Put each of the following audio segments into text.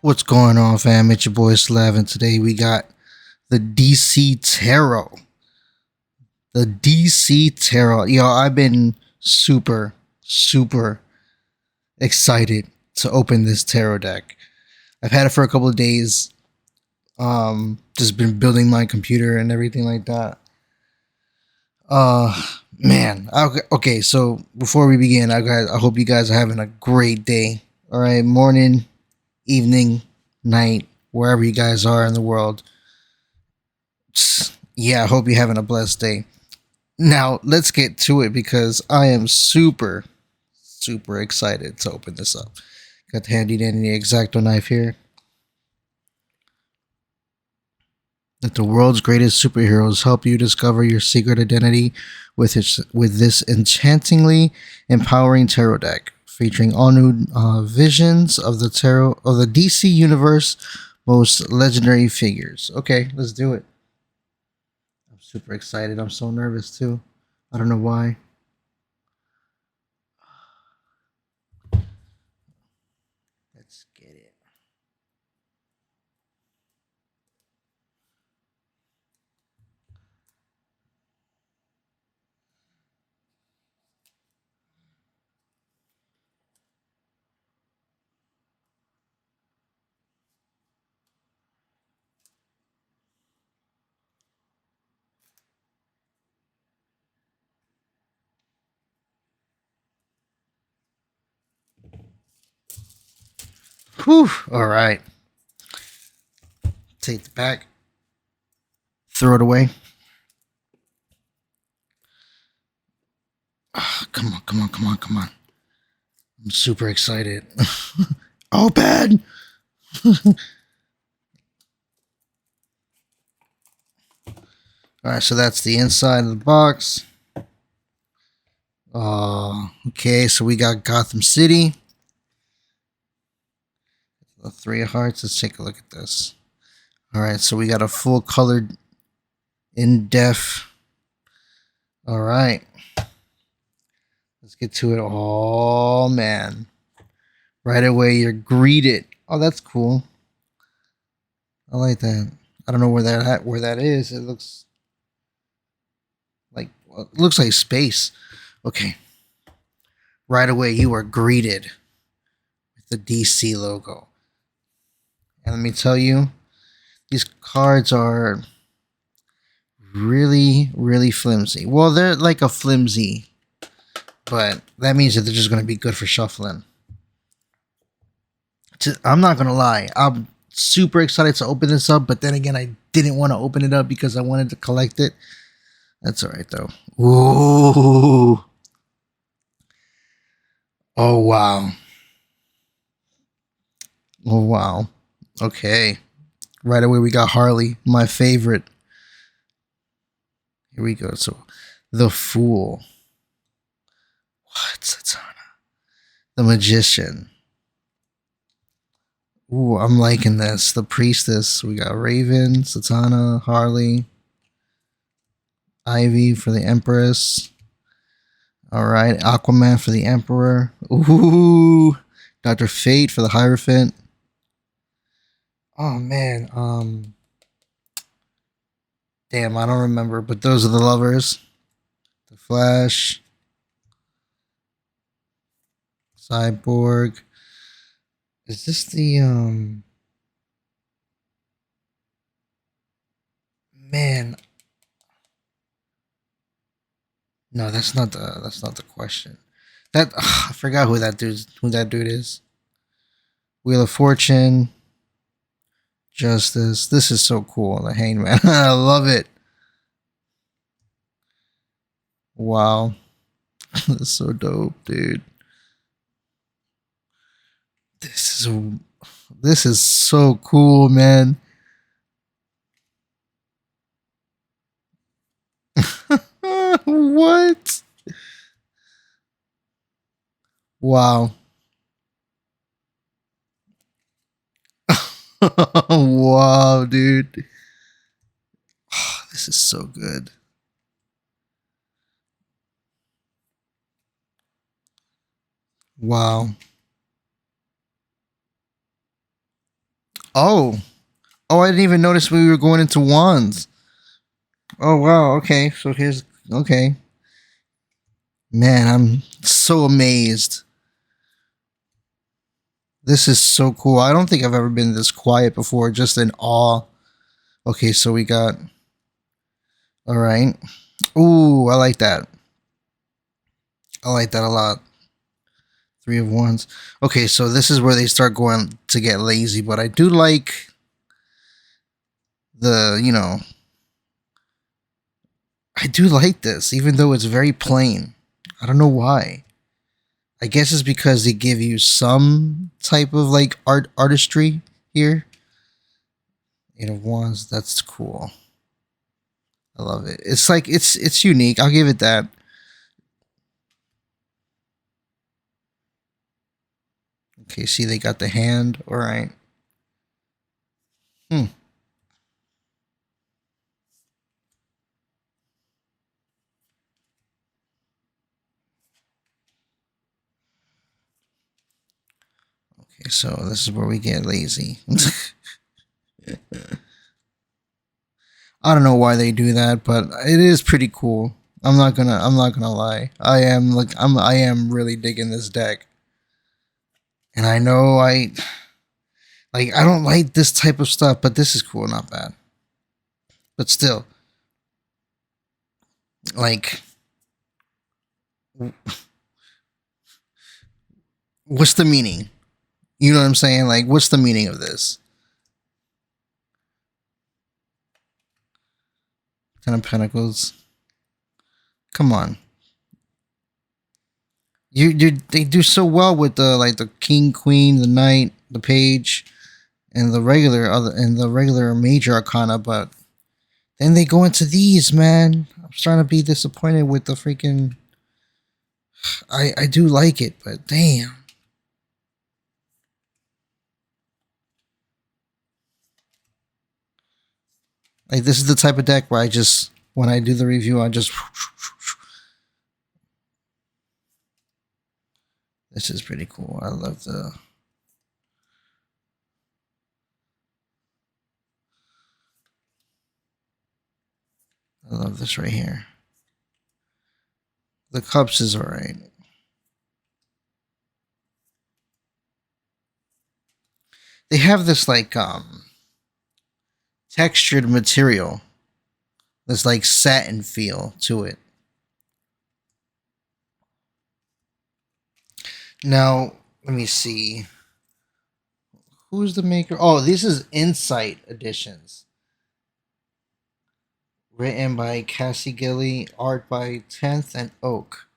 What's going on, fam? It's your boy Slav, and today we got the DC Tarot. The DC Tarot. Yo, I've been super excited to open this tarot deck. I've had it for a couple of days. Just been building my computer and everything like that. Man. Okay, so before we begin, I hope you guys are having a great day. All right, morning, evening, night, wherever you guys are in the world. Yeah, I hope you're having a blessed day. Now, let's get to it because I am super excited to open this up. Got the handy dandy X-Acto knife here. Let the world's greatest superheroes help you discover your secret identity with this enchantingly empowering tarot deck, featuring all new visions of the DC universe most legendary figures. Okay, let's do it. I'm super excited. I'm so nervous too. I don't know why. Let's get it. Whew. All right. Take the pack. Throw it away. Come on. I'm super excited. Open! Alright, so that's the inside of the box. Okay, so we got Gotham City. The Three of Hearts. Let's take a look at this. Alright, so we got a full colored in-depth. Alright. Let's get to it. Oh, man. Right away, you're greeted. Oh, that's cool. I like that. I don't know where that is. It looks like space. Okay. Right away, you are greeted with the DC logo. And let me tell you, these cards are really flimsy. Well, they're like a flimsy, but that means that they're just going to be good for shuffling. I'm not going to lie. I'm super excited to open this up, but then again, I didn't want to open it up because I wanted to collect it. That's all right, though. Ooh. Oh, wow. Oh, wow. Okay. Right away, we got Harley, my favorite. Here we go. So, the Fool. What? Satana. The Magician. Ooh, I'm liking this. The Priestess. We got Raven, Satana, Harley, Ivy for the Empress. All right, Aquaman for the Emperor. Ooh, Dr. Fate for the Hierophant. Oh man, damn, I don't remember, but those are the lovers. The Flash, Cyborg. Is this the man? No, that's not the question. I forgot who that dude is. Wheel of Fortune, Justice. This is so cool. The Hangman. I love it. Wow. That's so dope, dude. This is this is so cool, man. What? Wow. Wow, dude. This is so good. Wow. Oh, oh, I didn't even notice we were going into wands. Oh wow, okay. So here's okay. Man, I'm so amazed. This is so cool. I don't think I've ever been this quiet before, just in awe. Okay, so we got all right. Ooh, I like that. I like that a lot. Three of Wands. Okay, so this is where they start going to get lazy, but I do like the, I do like this, even though it's very plain. I don't know why. I guess it's because they give you some type of like artistry here. Eight of Wands, that's cool. I love it. It's like it's unique. I'll give it that. Okay, see they got the hand. All right. Hmm. Okay, so this is where we get lazy. I don't know why they do that, but it is pretty cool. I'm not gonna lie. I am really digging this deck. And I know I don't like this type of stuff, but this is cool, not bad. But still, like what's the meaning? You know what I'm saying? Like what's the meaning of this? Ten of Pentacles. Come on. They do so well with the like the king, queen, the knight, the page, and the regular major arcana, but then they go into these, man. I'm starting to be disappointed with the freaking. I do like it, but damn. Like this is the type of deck where I just when I do the review, I just. This is pretty cool. I love this right here. The cups is alright. They have this like textured material. This like satin feel to it. Now, let me see. Who's the maker? Oh, this is Insight Editions. Written by Cassie Gilly, art by 10th and Oak.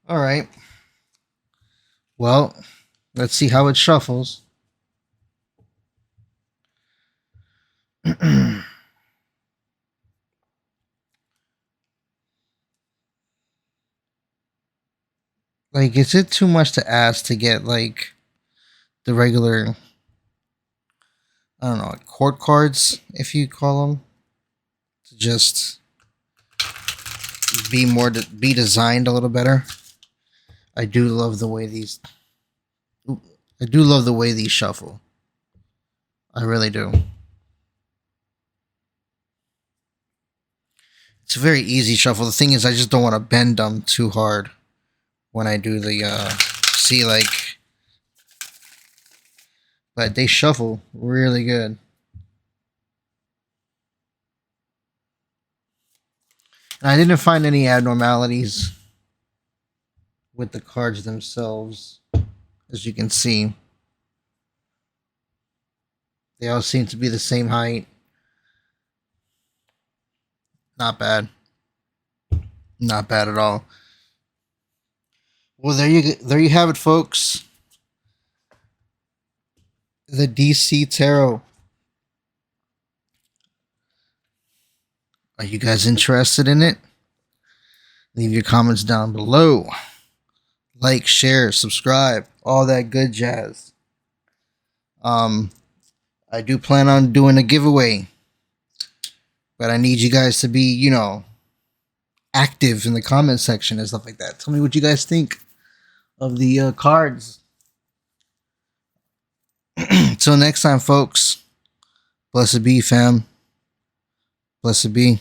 All right. Well, let's see how it shuffles. Like, is it too much to ask to get like the regular, I don't know, like court cards, if you call them, to just be designed a little better? I do love the way these. I do love the way these shuffle. I really do. It's a very easy shuffle. The thing is, I just don't want to bend them too hard when I do the see like. But they shuffle really good. And I didn't find any abnormalities with the cards themselves, as you can see. They all seem to be the same height. Not bad. Not bad at all. Well, there you have it, folks. The DC Tarot. Are you guys interested in it? Leave your comments down below. Like, share, subscribe, all that good jazz. I do plan on doing a giveaway, but I need you guys to be, active in the comment section and stuff like that. Tell me what you guys think of the cards. Till next time, folks. Blessed be, fam. Blessed be.